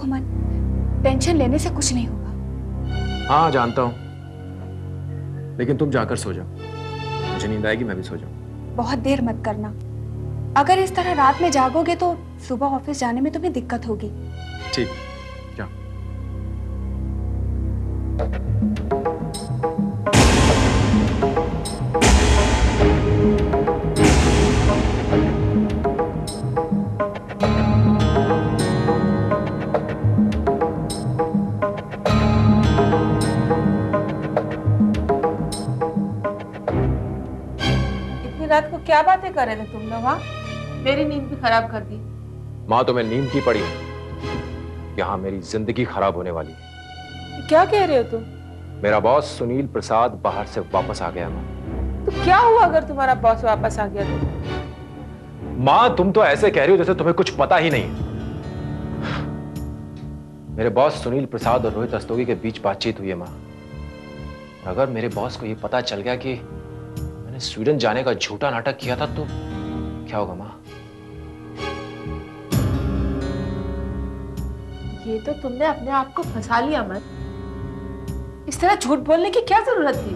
देखो मन, टेंशन लेने से कुछ नहीं होगा। हाँ जानता हूँ, लेकिन तुम जाकर सो जाओ, मुझे नींद आएगी, मैं भी सो जाऊँ। बहुत देर मत करना, अगर इस तरह रात में जागोगे तो सुबह ऑफिस जाने में तुम्हें दिक्कत होगी। ठीक, जाओ। रात को क्या बातें कर रहे थे तुम लोग? हाँ, मेरी नींद भी खराब कर दी। माँ तुम्हें नींद की पड़ी है, यहाँ मेरी जिंदगी खराब होने वाली है। क्या कह रहे हो तुम? मेरा बॉस सुनील प्रसाद बाहर से वापस आ गया माँ। तो क्या हुआ अगर तुम्हारा बॉस वापस आ गया तो? माँ तुम तो ऐसे कह रही हो जैसे तुम्हें कुछ पता ही नहीं। मेरे बॉस सुनील प्रसाद और रोहित रस्तोगी के बीच बातचीत हुई है माँ। अगर मेरे बॉस को यह पता चल गया कि मैंने स्वीडन जाने का झूठा नाटक किया था तो क्या होगा माँ? ये तो तुमने अपने आप को फंसा लिया मन। इस तरह झूठ बोलने की क्या जरूरत थी?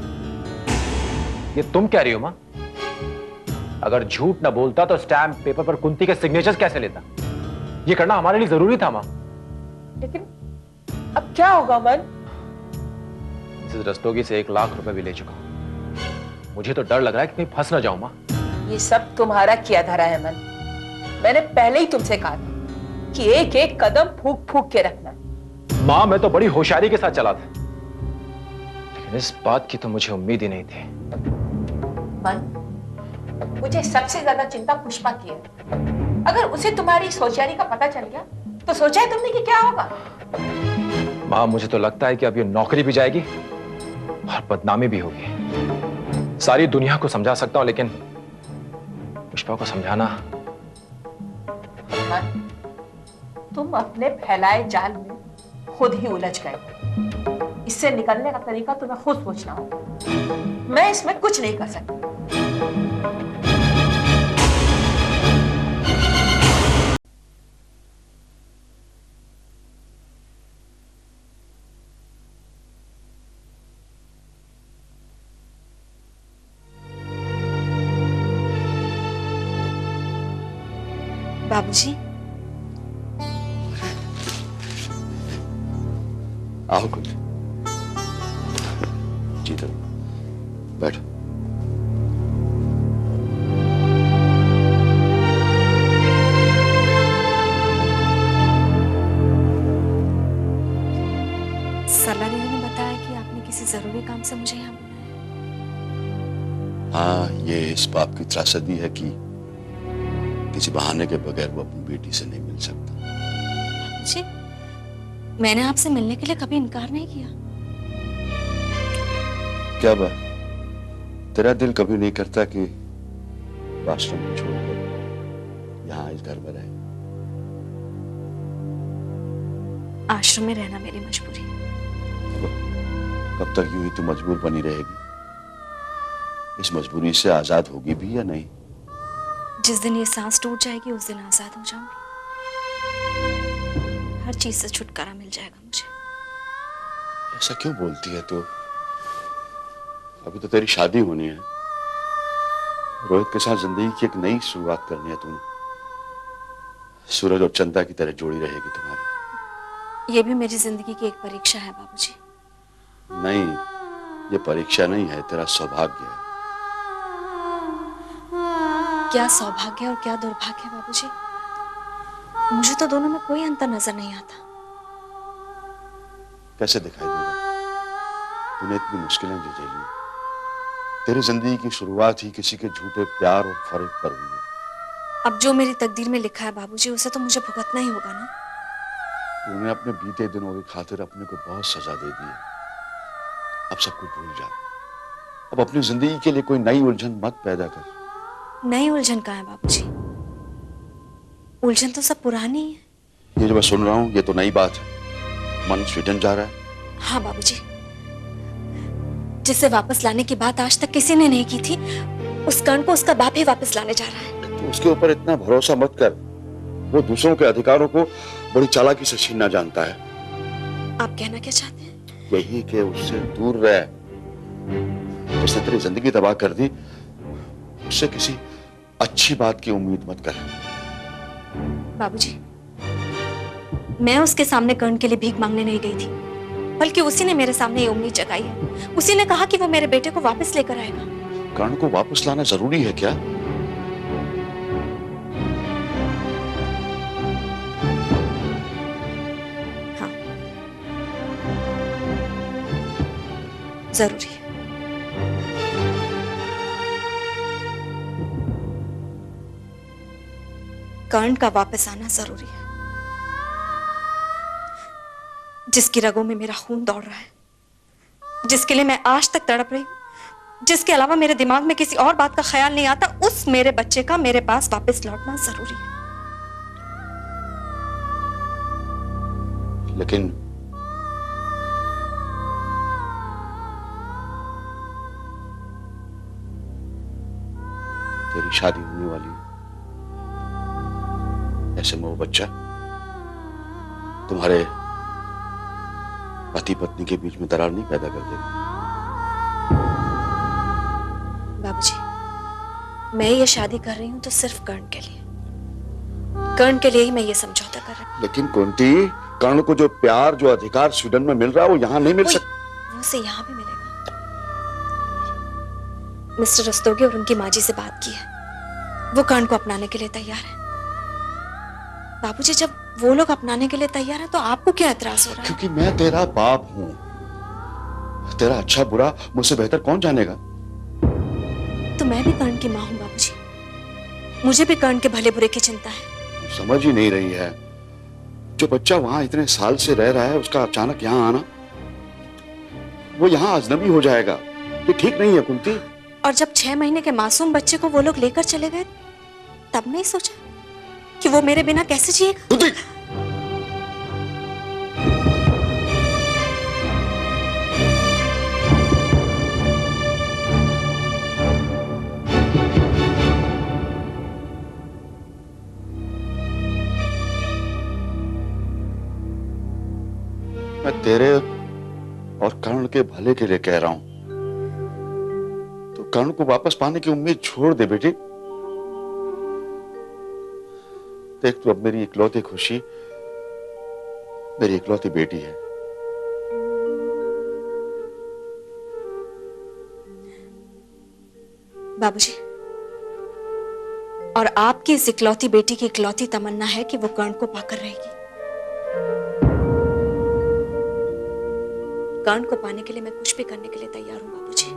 ये तुम कह रही हो माँ? अगर झूठ ना बोलता तो स्टैम्प पेपर पर कुंती के सिग्नेचर्स कैसे लेता? ये करना हमारे लिए जरूरी था माँ। लेकिन अब क्या होगा मन? मिसेस रस्तोगी से 1 लाख रुपए भी ले चुका हूं। मुझे तो डर लग रहा है कि कहीं फंस ना जाऊं माँ। ये सब तुम्हारा किया धरा है मन। मैंने पहले ही तुमसे कहा था कि एक एक कदम फूक फूक के रखना। माँ मैं तो बड़ी होशियारी के साथ चला था, लेकिन इस बात की तो मुझे उम्मीद ही नहीं थी। मन, मुझे सबसे ज्यादा चिंता पुष्पा की है। अगर उसे तुम्हारी इस होशियारी का पता चल गया तो सोचा है तुमने कि क्या होगा? माँ मुझे तो लगता है कि अब ये नौकरी भी जाएगी और बदनामी भी होगी। सारी दुनिया को समझा सकता हूं, लेकिन पुष्पा को समझाना। तुम अपने फैलाए जाल में खुद ही उलझ गए। इससे निकलने का तरीका तुम्हें खुद सोचना होगा। मैं इसमें कुछ नहीं कर सकती। बाबूजी, आओ कुछ जीतो, बैठो। सरला दीदी ने बताया कि आपने किसी जरूरी काम से मुझे यहाँ बुलाया। हाँ, ये इस बात की त्रासदी है कि किसी बहाने के बगैर वो अपनी बेटी से नहीं मिल सकता। जी, मैंने आपसे मिलने के लिए कभी इनकार नहीं किया। क्या बात, तेरा दिल कभी नहीं करता कि आश्रम को छोड़कर यहाँ इस घर में रहे? आश्रम में रहना मेरी मजबूरी। कब तक यूं ही तू मजबूर बनी रहेगी? इस मजबूरी से आजाद होगी भी या नहीं? जिस दिन ये सांस टूट जाएगी उस दिन आजाद हो जाऊंगी। हर चीज से छुटकारा मिल जाएगा मुझे। ऐसा क्यों बोलती है तू? अभी तो तेरी शादी होनी है, रोहित के साथ जिंदगी की एक नई शुरुआत करनी है तुम्हें। सूरज और चंदा की तरह जोड़ी रहेगी तुम्हारी। ये भी मेरी जिंदगी की एक परीक्षा है बाबूजी। नहीं, ये परीक्षा नहीं है, तेरा सौभाग्य है। क्या सौभाग्य और क्या दुर्भाग्य बाबूजी? मुझे तो दोनों में कोई अंतर नजर नहीं आता। कैसे दिखाई देगा? तूने इतनी मुश्किलें जो झेली, तेरी जिंदगी की शुरुआत ही किसी के झूठे प्यार और फरेब पर हुई है। अब जो मेरी तकदीर में लिखा है बाबूजी, उसे तो मुझे भुगतना ही होगा ना। तूने अपने बीते दिनों की खातिर अपने को बहुत सजा दे दी है। अब सब कुछ भूल जा। अब अपनी जिंदगी के लिए कोई नई उलझन मत पैदा कर। नई उलझन कहाँ है बाबूजी? उलझन तो सब पुरानी है। ये जो मैं सुन रहा हूँ ये तो नई बात है। मन स्वीडन जा रहा है? हाँ बाबूजी, जिसे वापस लाने की बात आज तक किसी ने नहीं की थी, उस कर्ण को उसका बाप ही वापस लाने जा रहा है। तो उसके ऊपर इतना भरोसा मत कर। वो दूसरों के अधिकारों को बड़ी चालाकी से छीनना जानता है। आप कहना क्या चाहते हैं? यही कि उससे दूर रह। जिसने तेरी जिंदगी तबाह कर दी, उससे किसी अच्छी बात की उम्मीद मत कर। बाबूजी, मैं उसके सामने कर्ण के लिए भीख मांगने नहीं गई थी, बल्कि उसी ने मेरे सामने ये उम्मीद जगाई है। उसी ने कहा कि वो मेरे बेटे को वापस लेकर आएगा। कर्ण को वापस लाना जरूरी है क्या? हाँ, जरूरी है। कर्ण का वापस आना जरूरी है। जिसकी रगों में मेरा खून दौड़ रहा है, जिसके लिए मैं आज तक तड़प रही हूं, जिसके अलावा मेरे दिमाग में किसी और बात का ख्याल नहीं आता, उस मेरे बच्चे का मेरे पास वापस लौटना जरूरी है। लेकिन तेरी शादी होने वाली है। ऐसे में वो बच्चा तुम्हारे पति पत्नी के बीच में दरार नहीं पैदा कर देगा। बाबूजी, मैं ये शादी कर रही हूं तो सिर्फ कर्ण के लिए, कर्ण के लिए ही मैं ये समझौता कर रही हूं। लेकिन कुंती, कर्ण को जो प्यार, जो अधिकार स्वीडन में मिल रहा है, वो यहां नहीं मिल सकता। वो उसे यहां भी मिलेगा। मिस्टर रस्तोगी और उनकी माँ जी से बात की है, वो कर्ण को अपनाने के लिए तैयार है। बाबूजी, जब वो लोग अपनाने के लिए तैयार हैं, तो आपको क्या एतराज हो रहा है? क्योंकि मैं तेरा बाप हूं। तेरा अच्छा बुरा मुझसे बेहतर कौन जानेगा? तो मैं भी कर्ण की माँ हूं बाबूजी, मुझे भी कर्ण के भले बुरे की चिंता है। समझ ही नहीं रही है। जो बच्चा वहां इतने साल से रह रहा है, उसका अचानक यहाँ आना, वो यहाँ अजनबी हो जाएगा। ये ठीक नहीं है कुंती। और जब 6 महीने के मासूम बच्चे को वो लोग लेकर चले गए, तब नहीं सोचा कि वो मेरे बिना कैसे जिएगा? कुंती! मैं तेरे और कर्ण के भले के लिए कह रहा हूं। तो कर्ण को वापस पाने की उम्मीद छोड़ दे बेटी। देख, तू अब मेरी इकलौती खुशी, मेरी इकलौती बेटी है। बाबूजी, और आपकी इस इकलौती बेटी की इकलौती तमन्ना है कि वो कर्ण को पाकर रहेगी। कर्ण को पाने के लिए मैं कुछ भी करने के लिए तैयार हूं बाबूजी।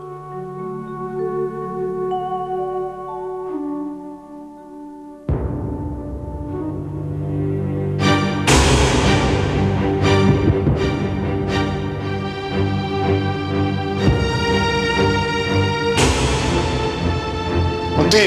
कुंती!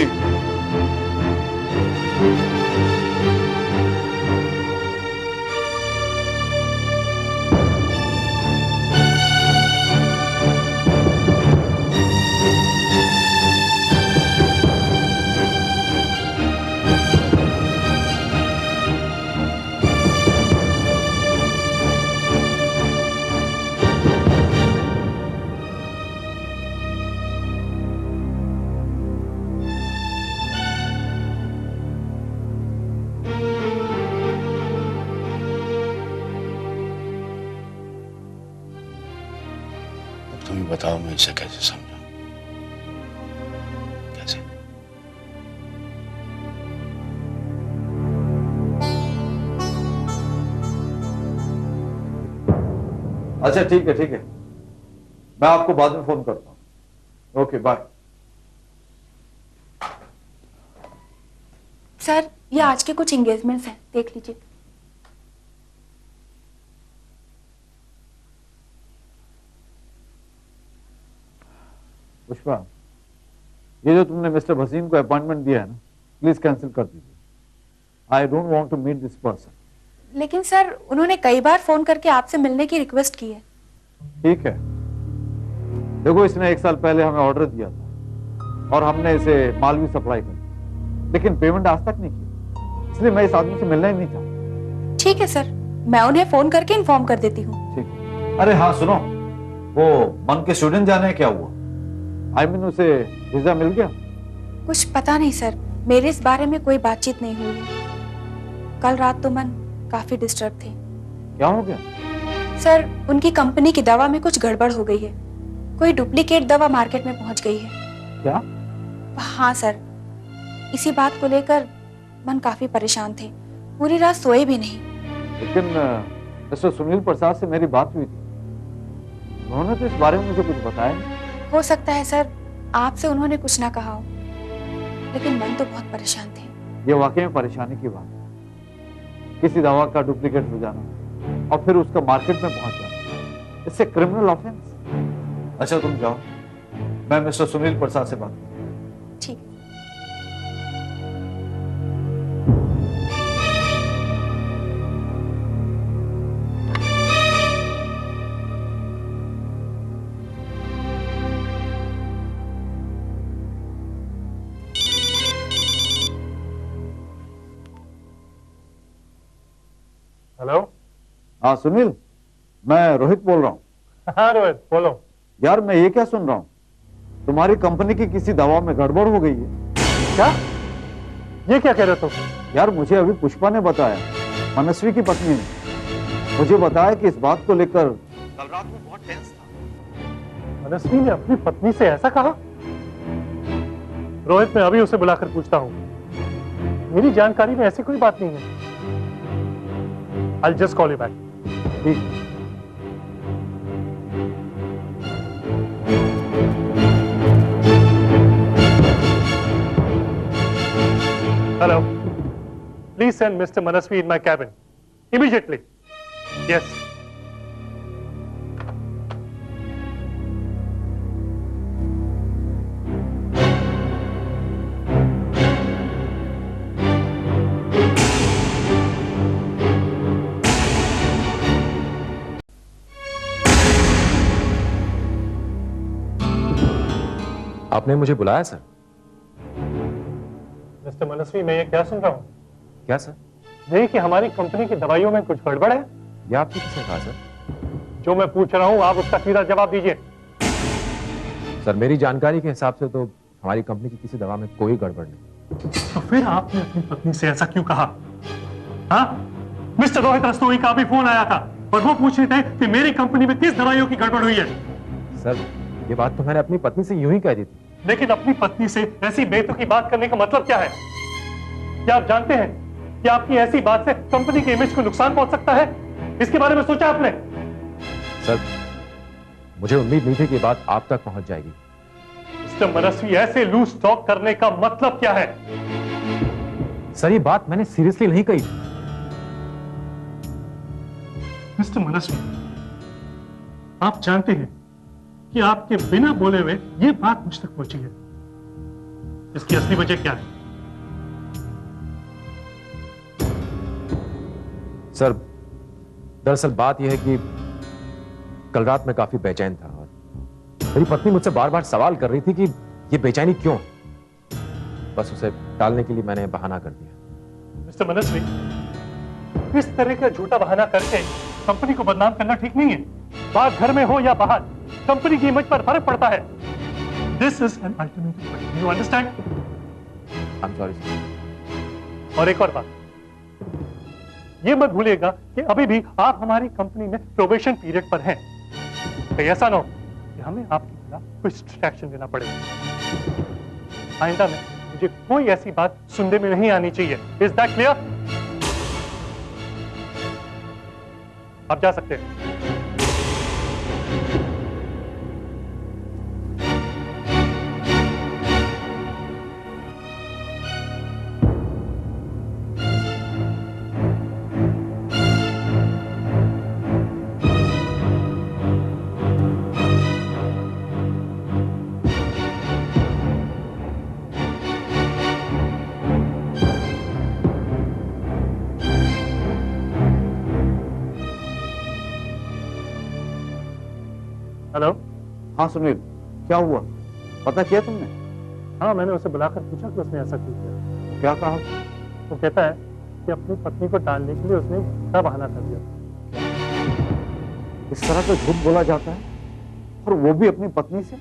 तुम ही बताओ, मैं इसे कैसे समझाऊं? कैसे? अच्छा ठीक है, ठीक है, मैं आपको बाद में फोन करता हूं। Okay, bye. सर, ये आज के कुछ एंगेजमेंट्स हैं, देख लीजिए। पुष्पा, ये जो तुमने मिस्टर वसीम को अपॉइंटमेंट दिया है ना, प्लीज कैंसिल कर दीजिए। I don't want to meet this person. लेकिन सर, उन्होंने कई बार फोन करके आपसे मिलने की रिक्वेस्ट की है। ठीक है, देखो, इसने 1 साल पहले हमें ऑर्डर दिया था और हमने इसे माल भी सप्लाई कर दिया, लेकिन पेमेंट आज तक नहीं किया। इसलिए मैं इस आदमी से मिलना ही नहीं चाहता। ठीक है सर, मैं उन्हें फोन करके इन्फॉर्म कर देती हूँ। ठीक। अरे हाँ सुनो, वो मन के स्टूडेंट जाने क्या हुआ? आई मीन उसे वीजा मिल गया? कुछ पता नहीं सर, मेरे इस बारे में कोई बातचीत नहीं हुई है। कल रात तो मन काफी डिस्टर्ब थे। क्या हो गया? सर, उनकी कंपनी की दवा में कुछ गड़बड़ हो गई है। कोई डुप्लीकेट दवा मार्केट में पहुंच गई है। क्या? हाँ सर, इसी बात को लेकर मन काफी परेशान थे, पूरी रात सोए भी नहीं। लेकिन मिस्टर सुनील प्रसाद से मेरी बात हुई थी, उन्होंने तो इस बारे में मुझे कुछ बताया नहीं। हो सकता है सर, आपसे उन्होंने कुछ ना कहा हो, लेकिन मन तो बहुत परेशान थे। ये वाकई में परेशानी की बात है। किसी दवा का डुप्लीकेट हो जाना और फिर उसका मार्केट में पहुंच जाना, इससे क्रिमिनल ऑफेंस। अच्छा तुम जाओ, मैं मिस्टर सुनील प्रसाद से बात करता हूं। ठीक। हेलो। हाँ सुनील, मैं रोहित बोल रहा हूँ। हाँ रोहित बोलो। यार मैं ये क्या सुन रहा हूँ, तुम्हारी कंपनी की किसी दवा में गड़बड़ हो गई है। क्या? ये क्या कह रहे हो तुम? यार मुझे अभी पुष्पा ने बताया, मनस्वी की पत्नी ने मुझे बताया कि इस बात को लेकर कल रात में बहुत टेंस था। मनस्वी ने अपनी पत्नी से ऐसा कहा? रोहित, मैं अभी उसे बुलाकर पूछता हूँ। मेरी जानकारी में ऐसी कोई बात नहीं है। I'll just call you back. ठीक। Hello. Please send Mr. Manasvi in my cabin. Immediately. Yes. आपने मुझे बुलाया सर? मिस्टर मनस्वी, मैं ये क्या सुन रहा हूँ? क्या सर? यही कि हमारी कंपनी की दवाइयों में कुछ गड़बड़ है। ये आपने किसने कहा सर? जो मैं पूछ रहा हूँ आप उसका सीधा जवाब दीजिए। सर मेरी जानकारी के हिसाब से तो हमारी कंपनी की किसी दवा में कोई गड़बड़ नहीं। तो फिर आपने अपनी पत्नी से ऐसा क्यों कहा? हाँ? मिस्टर रोहित रस्तोगी का भी फोन आया था और वो पूछ रहे थे कि मेरी कंपनी में किस दवाइयों की गड़बड़ हुई है। सर ये बात तो मैंने अपनी पत्नी से यूं ही कह दी थी। लेकिन अपनी पत्नी से ऐसी बेतुकी बात करने का मतलब क्या है? क्या आप जानते हैं कि आपकी ऐसी बात से कंपनी के इमेज को नुकसान पहुंच सकता है? इसके बारे में सोचा आपने? सर मुझे उम्मीद नहीं थी कि ये बात आप तक पहुंच जाएगी। मिस्टर मनस्वी, ऐसे लूज टॉक करने का मतलब क्या है? सर ये बात मैंने सीरियसली नहीं कही। मिस्टर मनस्वी, आप जानते हैं कि आपके बिना बोले हुए ये बात मुझ तक पहुंची है। इसकी असली वजह क्या है? सर दरअसल बात यह है कि कल रात मैं काफी बेचैन था और मेरी पत्नी मुझसे बार बार सवाल कर रही थी कि ये बेचैनी क्यों। बस उसे टालने के लिए मैंने बहाना कर दिया। मिस्टर मनस्वी, इस तरह का झूठा बहाना करके कंपनी को बदनाम करना ठीक नहीं है। बात घर में हो या बाहर, कंपनी की इमेज पर फर्क पड़ता है। This is an alternative, you understand? I am sorry sir. और एक और बात, ये मत भूलिएगा कि अभी भी आप हमारी कंपनी में प्रोबेशन पीरियड पर हैं। तो ऐसा ना हो कि हमें आपके खिलाफ कोई स्ट्रिक्ट एक्शन लेना पड़े। आइंदा में मुझे कोई ऐसी बात सुनने में नहीं आनी चाहिए। Is that clear? आप जा सकते हैं। हेलो। हाँ सुनील, क्या हुआ, पता किया तुमने? हाँ, मैंने उसे बुलाकर पूछा कि उसने ऐसा क्यों किया। क्या कहा? वो कहता है कि कि अपनी पत्नी को टालने के लिए उसने झूठा बहाना कर दिया। इस तरह से झूठ बोला जाता है, और वो भी अपनी पत्नी से?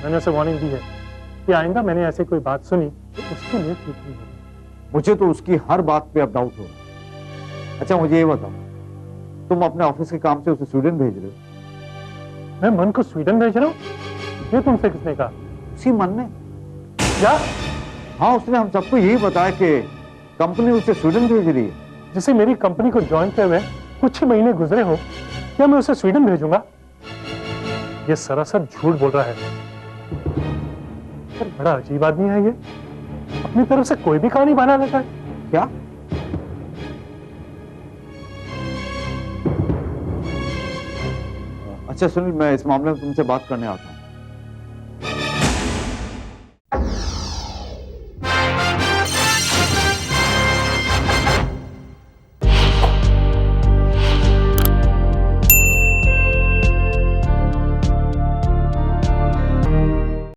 मैंने उसे वार्निंग दी है कि आइंदा मैंने ऐसी कोई बात सुनी तो उसके लिए ठीक नहीं होगी। मुझे तो उसकी हर बात पे अब डाउट हो रहा है। अच्छा मुझे ये बताओ, तुम अपने ऑफिस के काम से उसे स्वीडन भेज रहे हो? मैं मन को स्वीडन भेज रहा हूँ? ये तुमसे किसने कहा? उसी मन ने। क्या? हाँ, उसने हम सबको यही बताया कि कंपनी उसे स्वीडन भेज रही है। जिसे मेरी कंपनी को ज्वाइन किए हुए कुछ ही महीने गुजरे हो, क्या मैं उसे स्वीडन भेजूंगा? ये सरासर झूठ बोल रहा है। पर बड़ा अजीब आदमी है ये, अपनी तरफ से कोई भी कहानी बना लेता है। क्या? अच्छा सुनील, मैं इस मामले में तुमसे बात करने आता हूँ।